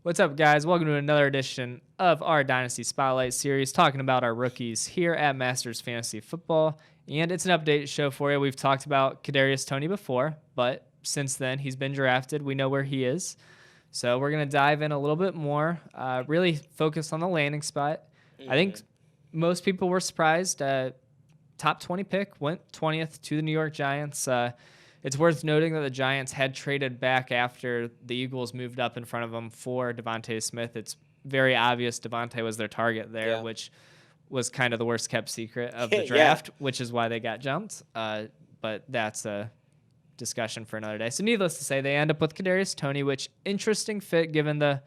What's up, guys? Welcome to another edition of our Dynasty Spotlight series, talking about our rookies here at Masters Fantasy Football. And it's an update show for you. We've talked about Kadarius Toney before, but since then he's been drafted. We know where he is. So we're going to dive in a little bit more, really focus on the landing spot. I think most people were surprised. Top 20 pick, went 20th to the New York Giants. It's worth noting that the Giants had traded back after the Eagles moved up in front of them for Devontae Smith. It's very obvious Devontae was their target there, which was kind of the worst kept secret of the draft, which is why they got jumped. But that's a discussion for another day. So needless to say, they end up with Kadarius Toney, which interesting fit given the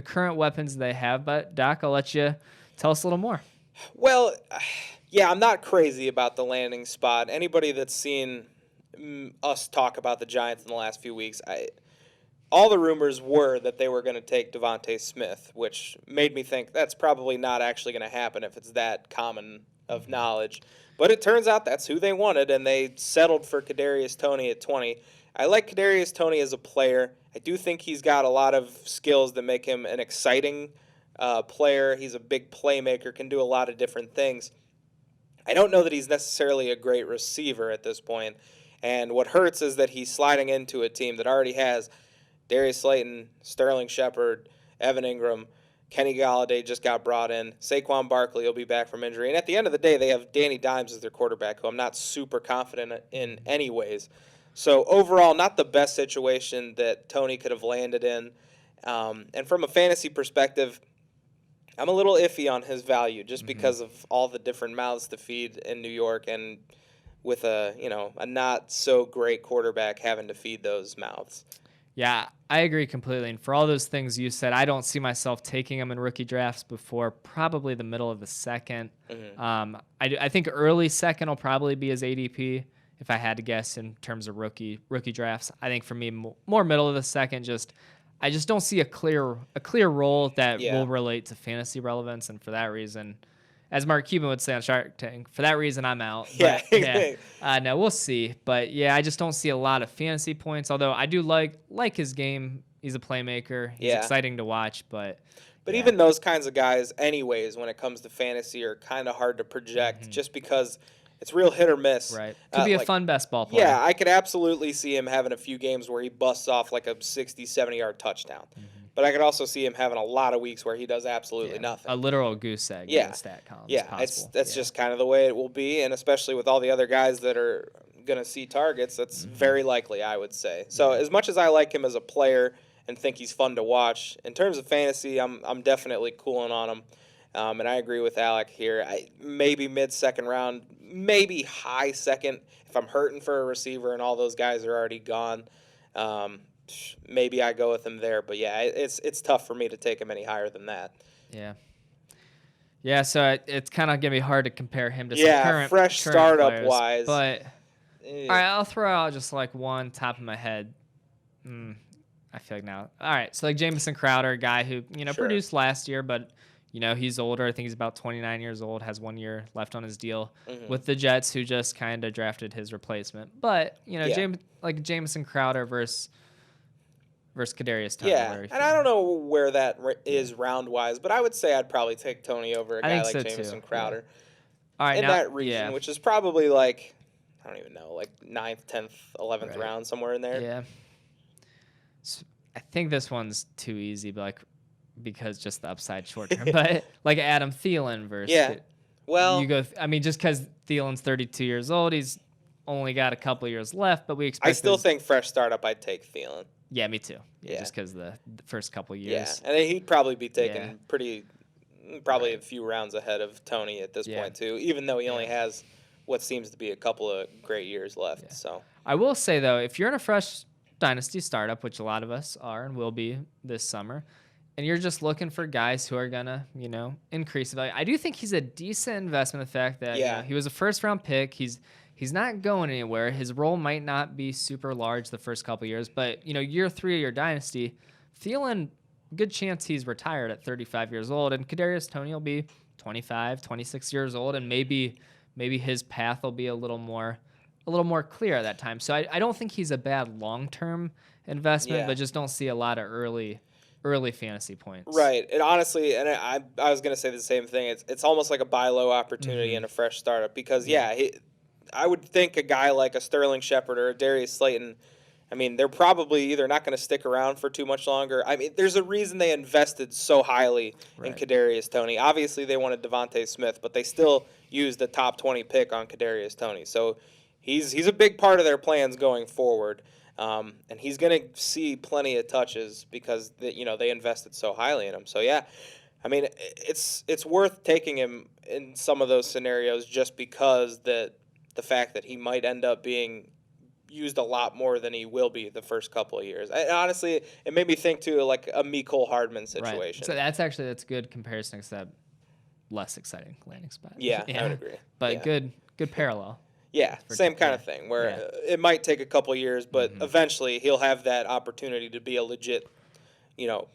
current weapons they have. But Doc, I'll let you tell us a little more. Well, yeah, I'm not crazy about the landing spot. Anybody that's seen us talk about the Giants in the last few weeks, all the rumors were that they were going to take Devontae Smith, which made me think that's probably not actually going to happen if it's that common of knowledge. But it turns out that's who they wanted, and they settled for Kadarius Toney at 20. I like Kadarius Toney as a player. I do think he's got a lot of skills that make him an exciting player. He's a big playmaker, can do a lot of different things. I don't know that he's necessarily a great receiver at this point. And what hurts is that he's sliding into a team that already has Darius Slayton, Sterling Shepard, Evan Ingram, Kenny Golladay just got brought in. Saquon Barkley will be back from injury. And at the end of the day, they have Danny Dimes as their quarterback, who I'm not super confident in any ways. So overall, not the best situation that Toney could have landed in. And from a fantasy perspective, I'm a little iffy on his value just because of all the different mouths to feed in New York, and with a not so great quarterback having to feed those mouths. Yeah, I agree completely. And for all those things you said, I don't see myself taking him in rookie drafts before probably the middle of the second. I think early second will probably be his ADP if I had to guess in terms of rookie drafts. I think for me, more middle of the second. I just don't see a clear role that will relate to fantasy relevance, and for that reason, as Mark Cuban would say on Shark Tank, for that reason, I'm out. No, we'll see. But, I just don't see a lot of fantasy points, although I do like his game. He's a playmaker. He's exciting to watch. But even those kinds of guys, anyways, when it comes to fantasy, are kind of hard to project just because it's real hit or miss. Right. Could be a fun best ball player. Yeah, I could absolutely see him having a few games where he busts off like a 60, 70-yard touchdown. But I could also see him having a lot of weeks where he does absolutely nothing. A literal goose egg in the stat columns. That's just kind of the way it will be, and especially with all the other guys that are going to see targets, that's very likely, I would say. So as much as I like him as a player and think he's fun to watch, in terms of fantasy, I'm definitely cooling on him. And I agree with Alec here. Maybe mid-second round, maybe high second if I'm hurting for a receiver and all those guys are already gone. Maybe I go with him there, but it's tough for me to take him any higher than that. So it's kind of gonna be hard to compare him to some current fresh startup players, wise. But all right, I'll throw out just like one top of my head. I feel like now. All right, so like Jamison Crowder, a guy who produced last year, but he's older. I think he's about 29 years old, has 1 year left on his deal with the Jets, who just kind of drafted his replacement. But Jamison Crowder versus Kadarius Toney. And I don't know where that is round-wise, but I would say I'd probably take Toney over a guy like Jamison Crowder. All right, in that region, which is probably like, I don't even know, like 9th, 10th, 11th round, somewhere in there. Yeah. So I think this one's too easy, but because just the upside short term. But like Adam Thielen versus... Yeah. Well... just because Thielen's 32 years old, he's only got a couple years left, but we expect... I still think fresh startup, I'd take Thielen. Yeah, me too. Just because the first couple years. Yeah, and he'd probably be taken probably a few rounds ahead of Toney at this point too, even though he only has what seems to be a couple of great years left. So I will say though, if you're in a fresh dynasty startup, which a lot of us are and will be this summer, and you're just looking for guys who are gonna, increase value, I do think he's a decent investment. The fact that he was a first round pick, He's not going anywhere. His role might not be super large the first couple years, but year 3 of your dynasty, Thielen, good chance he's retired at 35 years old, and Kadarius Toney will be 25, 26 years old, and maybe his path will be a little more clear at that time. So I don't think he's a bad long-term investment, but just don't see a lot of early early fantasy points. Right. And honestly, and I was going to say the same thing. It's almost like a buy low opportunity and a fresh startup because, I would think a guy like a Sterling Shepard or a Darius Slayton, I mean, they're probably either not going to stick around for too much longer. I mean, there's a reason they invested so highly in Kadarius Toney. Obviously, they wanted Devontae Smith, but they still used the top 20 pick on Kadarius Toney. So he's a big part of their plans going forward. And he's going to see plenty of touches because they invested so highly in him. So yeah, I mean it's worth taking him in some of those scenarios just because the fact that he might end up being used a lot more than he will be the first couple of years. And honestly, it made me think too like a Mecole Hardman situation. Right. So that's a good comparison, except less exciting landing spot. Yeah, I would agree. But good parallel. Yeah, same kind of thing where it might take a couple years, but eventually he'll have that opportunity to be a legit,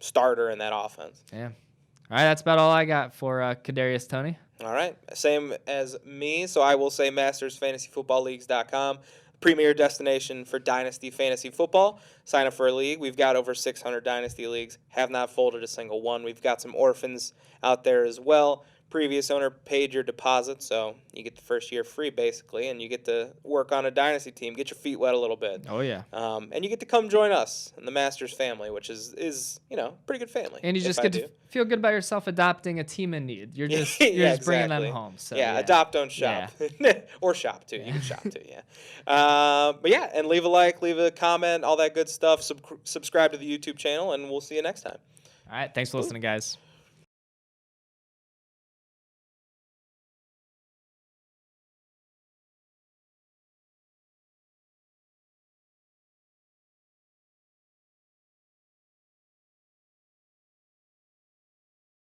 starter in that offense. Yeah. All right, that's about all I got for Kadarius Toney. All right, same as me. So I will say mastersfantasyfootballleagues.com, premier destination for Dynasty Fantasy Football. Sign up for a league. We've got over 600 Dynasty leagues. Have not folded a single one. We've got some orphans out there as well. Previous owner paid your deposit, so you get the first year free, basically, and you get to work on a Dynasty team, get your feet wet a little bit. Oh, yeah. And you get to come join us in the Masters family, which is pretty good family. And you just get to feel good about yourself adopting a team in need. You're just bringing them home. So, adopt, don't shop. Yeah. Or shop, too. You can shop, too, and leave a like, leave a comment, all that good stuff. Subscribe to the YouTube channel, and we'll see you next time. All right, thanks for listening, guys.